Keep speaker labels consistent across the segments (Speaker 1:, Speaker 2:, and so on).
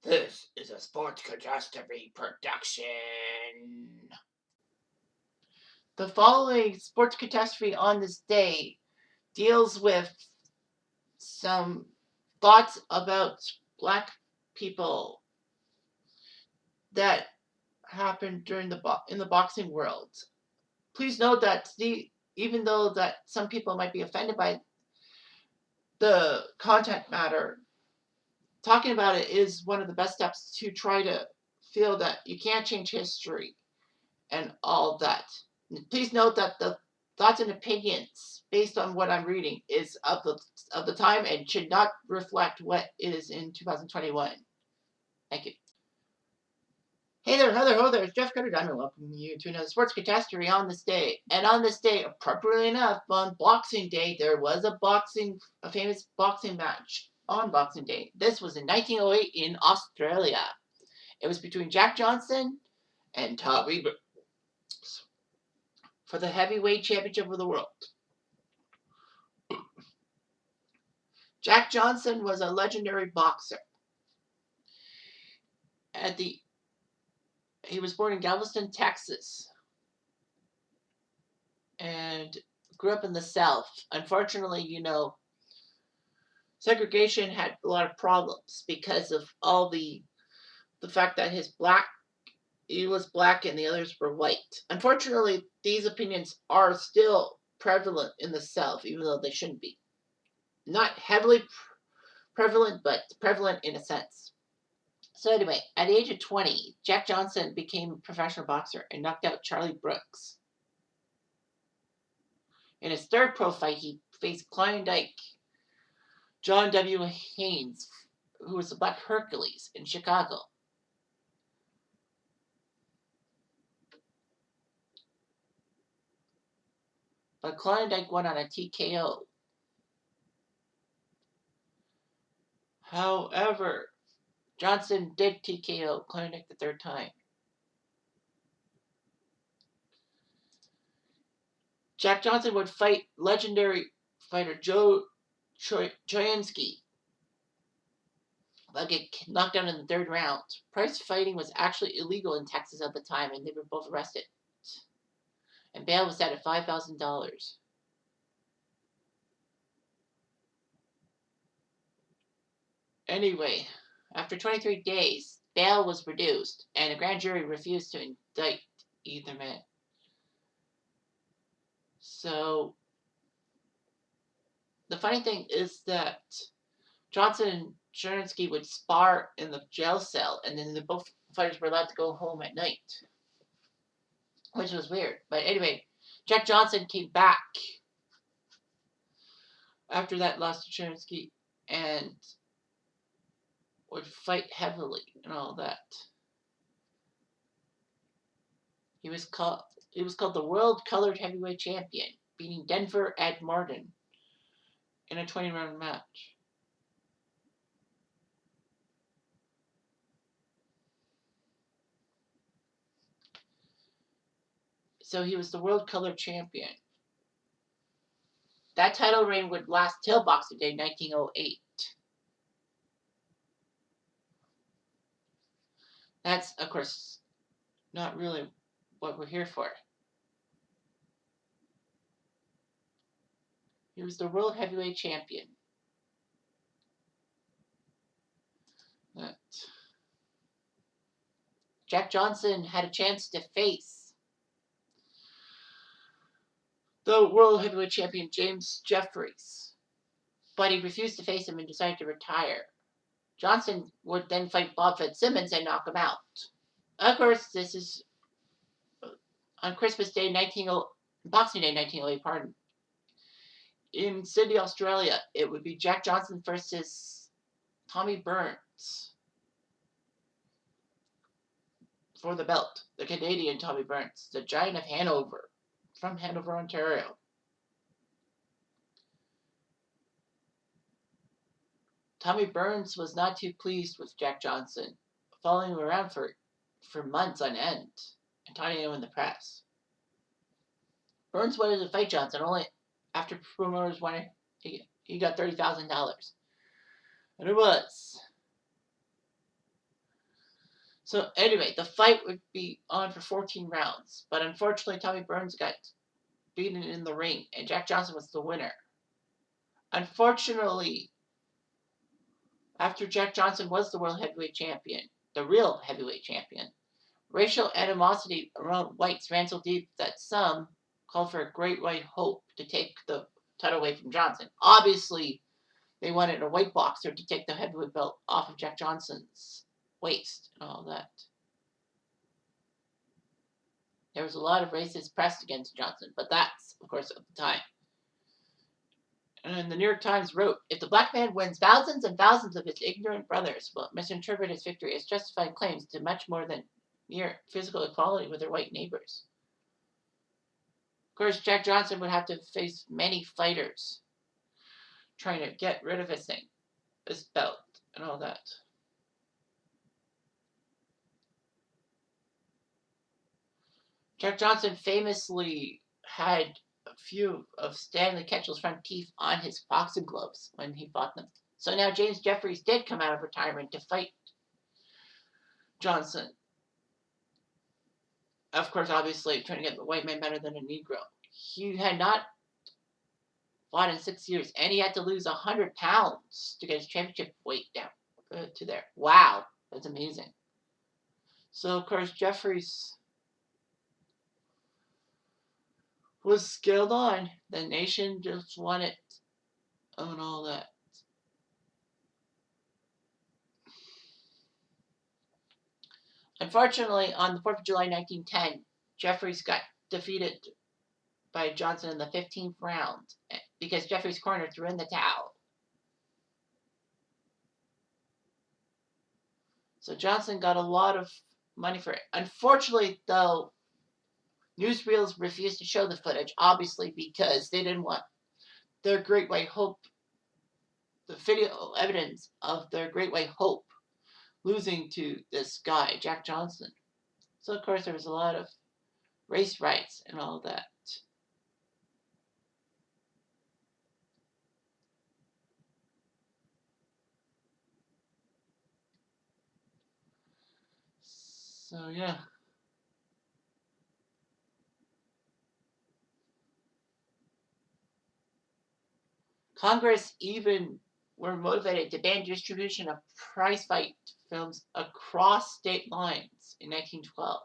Speaker 1: This is a sports catastrophe production. The following sports catastrophe on this day deals with some thoughts about black people that happened during in the boxing world. Please note that even though that some people might be offended by the content matter, talking about it is one of the best steps to try to feel that you can't change history and all that. Please note that the thoughts and opinions based on what I'm reading is of the time and should not reflect what is in 2021. Thank you. Hey there, ho there, it's Jeff Cutter Diamond welcoming you to another sports catastrophe on this day. And on this day, appropriately enough, on Boxing Day, there was a famous boxing match on Boxing Day. This was in 1908 in Australia. It was between Jack Johnson and Tommy Burns for the heavyweight championship of the world. Jack Johnson was a legendary boxer. He was born in Galveston, Texas, and grew up in the South. Unfortunately, segregation had a lot of problems because of all the fact that he was black and the others were white. Unfortunately, these opinions are still prevalent in the South, even though they shouldn't be. Not heavily prevalent, but prevalent in a sense. So anyway, at the age of 20, Jack Johnson became a professional boxer and knocked out Charlie Brooks. In his third pro fight, he faced Klondike John W. Haynes, who was the Black Hercules in Chicago. But Klondike won on a TKO. However, Johnson did TKO Klondike the third time. Jack Johnson would fight legendary fighter Joe Choyensky, but get knocked down in the third round. Prize fighting was actually illegal in Texas at the time, and they were both arrested. And bail was set at $5,000. Anyway, after 23 days, bail was reduced, and the grand jury refused to indict either man. So, the funny thing is that Johnson and Cherninsky would spar in the jail cell, and then both fighters were allowed to go home at night, which was weird. But anyway, Jack Johnson came back after that loss to Cherninsky and would fight heavily and all that. He was called the World Colored Heavyweight Champion, beating Denver Ed Martin in a 20-round match. So he was the World Colored Champion. That title reign would last till Boxing Day 1908. That's, of course, not really what we're here for. He was the World Heavyweight Champion. Jack Johnson had a chance to face the World Heavyweight Champion James Jeffries, but he refused to face him and decided to retire. Johnson would then fight Bob Fitzsimmons and knock him out. Of course, this is on Christmas Day, Boxing Day 1908, pardon. In Sydney, Australia, it would be Jack Johnson versus Tommy Burns for the belt. The Canadian Tommy Burns, the Giant of Hanover, from Hanover, Ontario. Tommy Burns was not too pleased with Jack Johnson, following him around for months on end and taunting him in the press. Burns wanted to fight Johnson only after promoters wanted he got $30,000. And it was So anyway, the fight would be on for 14 rounds, but unfortunately Tommy Burns got beaten in the ring, and Jack Johnson was the winner. Unfortunately, after Jack Johnson was the world heavyweight champion, the real heavyweight champion, racial animosity around whites ran so deep that some called for a great white hope to take the title away from Johnson. Obviously, they wanted a white boxer to take the heavyweight belt off of Jack Johnson's waist and all that. There was a lot of racist press against Johnson, but that's, of course, at the time. And the New York Times wrote, if the black man wins, thousands and thousands of his ignorant brothers will misinterpret his victory as justifying claims to much more than mere physical equality with their white neighbors. Of course, Jack Johnson would have to face many fighters trying to get rid of his thing, his belt, and all that. Jack Johnson famously had a few of Stanley Ketchell's front teeth on his boxing gloves when he fought them. So now James Jeffries did come out of retirement to fight Johnson. Of course, obviously, trying to get the white man better than a Negro. He had not fought in 6 years, and he had to lose 100 pounds to get his championship weight down to there. Wow, that's amazing. So, of course, Jeffries was scaled on. The nation just wanted and all that. Unfortunately, on the 4th of July 1910, Jeffries got defeated by Johnson in the 15th round because Jeffries' corner threw in the towel. So Johnson got a lot of money for it. Unfortunately, though, newsreels refused to show the footage, obviously because they didn't want their Great White Hope, the video evidence of their Great White Hope, losing to this guy, Jack Johnson. So, of course, there was a lot of race riots and all that. So, yeah. Congress even were motivated to ban distribution of prize fight films across state lines in 1912.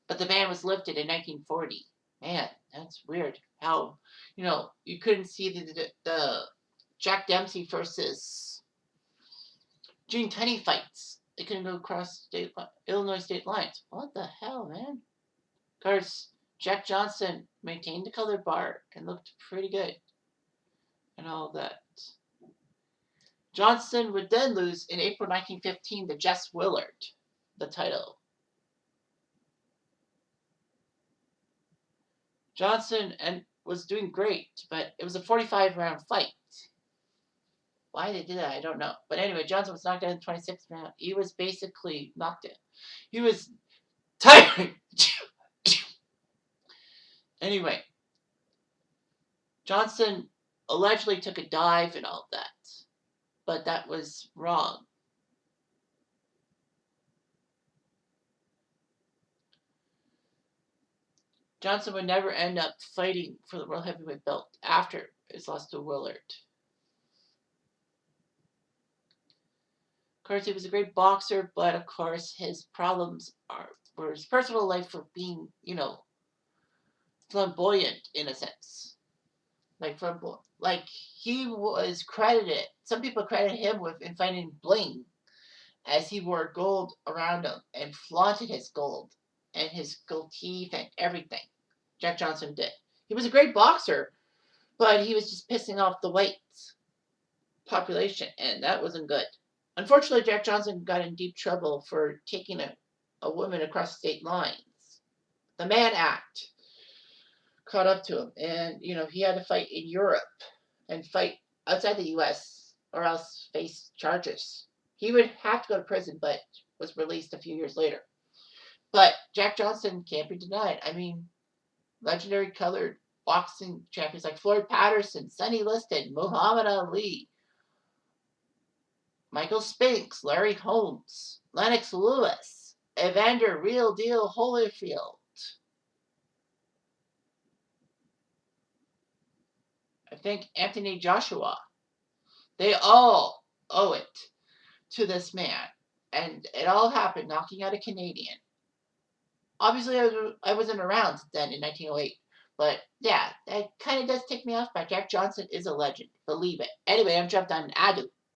Speaker 1: But the ban was lifted in 1940. Man, that's weird. How, you couldn't see the Jack Dempsey versus Gene Tunney fights. They couldn't go across Illinois state lines. What the hell, man? Of course, Jack Johnson maintained the color bar and looked pretty good and all that. Johnson would then lose in April 1915 to Jess Willard, the title. Johnson was doing great, but it was a 45-round fight. Why they did that, I don't know. But anyway, Johnson was knocked out in the 26th round. He was basically knocked out. He was tired. Anyway, Johnson allegedly took a dive and all that, but that was wrong. Johnson would never end up fighting for the World Heavyweight belt after his loss to Willard. Of course, he was a great boxer, but of course, his problems were his personal life for being, flamboyant in a sense. Like he was credited. Some people credit him with inventing bling, as he wore gold around him and flaunted his gold and his gold teeth and everything. Jack Johnson did. He was a great boxer, but he was just pissing off the white population, and that wasn't good. Unfortunately, Jack Johnson got in deep trouble for taking a woman across state lines. The Mann Act caught up to him, and he had to fight in Europe and fight outside the U.S. or else face charges. He would have to go to prison, but was released a few years later. But Jack Johnson can't be denied. I mean, legendary colored boxing champions like Floyd Patterson, Sonny Liston, Muhammad Ali, Michael Spinks, Larry Holmes, Lennox Lewis, Evander Real Deal Holyfield. I think Anthony Joshua. They all owe it to this man. And it all happened knocking out a Canadian. Obviously, I wasn't around then in 1908. But yeah, that kind of does take me off. But Jack Johnson is a legend. Believe it. Anyway, I'm jumped on Adu.